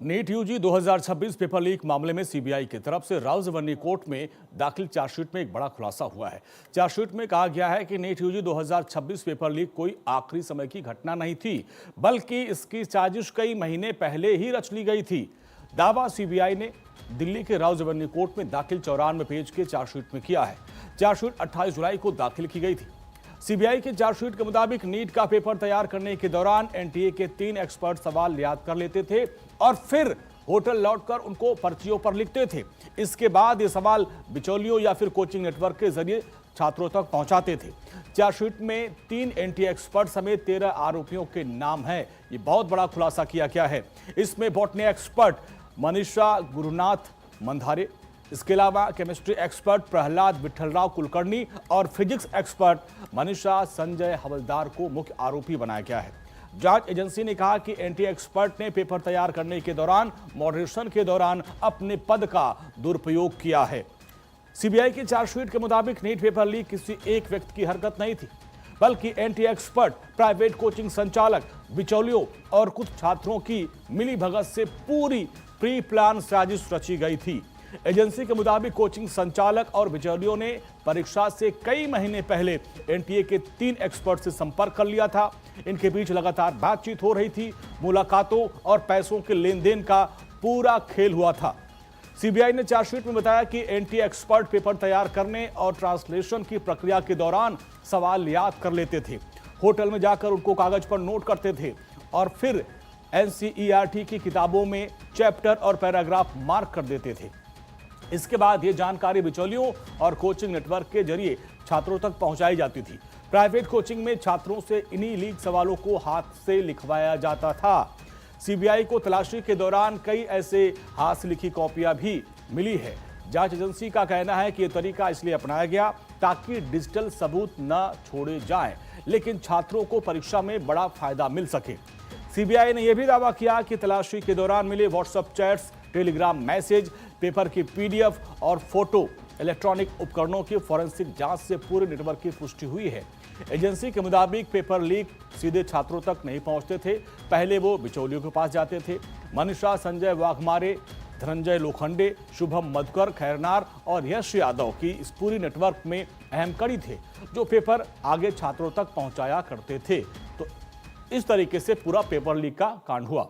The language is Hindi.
नीट यूजी 2026 पेपर लीक मामले में सीबीआई की तरफ से रावजवनी कोर्ट में दाखिल चार्जशीट में एक बड़ा खुलासा हुआ है। चार्जशीट में कहा गया है कि नीट यूजी 2026 पेपर लीक कोई आखिरी समय की घटना नहीं थी, बल्कि इसकी साजिश कई महीने पहले ही रच ली गई थी। दावा सीबीआई ने दिल्ली के रावजवनी कोर्ट में दाखिल 94 पेज के चार्जशीट में किया है। चार्जशीट 28 जुलाई को दाखिल की गई थी। सीबीआई के चार्जशीट के मुताबिक नीट का पेपर तैयार करने के दौरान एनटीए के 3 एक्सपर्ट सवाल याद कर लेते थे और फिर होटल लौटकर उनको पर्चियों पर लिखते थे। इसके बाद ये सवाल बिचौलियों या फिर कोचिंग नेटवर्क के जरिए छात्रों तक पहुंचाते थे। चार्जशीट में 3 एनटीए एक्सपर्ट समेत 13 आरोपियों के नाम हैं। ये बहुत बड़ा खुलासा किया गया है। इसमें बॉटनी एक्सपर्ट मनीषा गुरुनाथ मंधारे, इसके अलावा केमिस्ट्री एक्सपर्ट प्रहलाद विठलराव कुलकर्णी और फिजिक्स एक्सपर्ट मनीषा संजय हवलदार को मुख्य आरोपी बनाया गया है। जांच एजेंसी ने कहा कि एनटीए एक्सपर्ट ने पेपर तैयार करने के दौरान मॉडरेशन के दौरान अपने पद का दुरुपयोग किया है। सीबीआई की चार्जशीट के मुताबिक नीट पेपर लीक किसी एक व्यक्ति की हरकत नहीं थी, बल्कि एनटीए एक्सपर्ट, प्राइवेट कोचिंग संचालक, बिचौलियों और कुछ छात्रों की मिलीभगत से पूरी प्री प्लान साजिश रची गई थी। एजेंसी के मुताबिक कोचिंग संचालक और बिचौलियों ने परीक्षा से कई महीने पहले एनटीए के 3 एक्सपर्ट से संपर्क कर लिया था। इनके बीच लगातार बातचीत हो रही थी। मुलाकातों और पैसों के लेन देन का पूरा खेल हुआ था। सीबीआई ने चार्जशीट में बताया कि एनटीए एक्सपर्ट पेपर तैयार करने और ट्रांसलेशन की प्रक्रिया के दौरान सवाल याद कर लेते थे, होटल में जाकर उनको कागज पर नोट करते थे और फिर एनसीईआरटी की किताबों में चैप्टर और पैराग्राफ मार्क कर देते थे। इसके बाद ये जानकारी बिचौलियों और कोचिंग नेटवर्क के जरिए छात्रों तक पहुंचाई जाती थी। प्राइवेट कोचिंग में छात्रों से इन्हीं लीक सवालों को हाथ से लिखवाया जाता था। सीबीआई को तलाशी के दौरान कई ऐसे हाथ से लिखी कॉपियां भी मिली है। जांच एजेंसी का कहना है कि यह तरीका इसलिए अपनाया गया ताकि डिजिटल सबूत न छोड़े जाएं, लेकिन छात्रों को परीक्षा में बड़ा फायदा मिल सके। सीबीआई ने यह भी दावा किया कि तलाशी के दौरान मिले WhatsApp chats, Telegram message, paper की पीडीएफ और फोटो इलेक्ट्रॉनिक उपकरणों की फॉरेंसिक जांच से पूरे नेटवर्क की पुष्टि हुई है। एजेंसी के मुताबिक पेपर लीक सीधे छात्रों तक नहीं पहुंचते थे, पहले वो बिचौलियों के पास जाते थे। मनीषा संजय वाघमारे, धनंजय लोखंडे, शुभम मधुकर, खैरनार और यश यादव की इस पूरी नेटवर्क में अहम कड़ी थे, जो पेपर आगे छात्रों तक पहुंचाया करते थे। तो इस तरीके से पूरा पेपर लीक का कांड हुआ।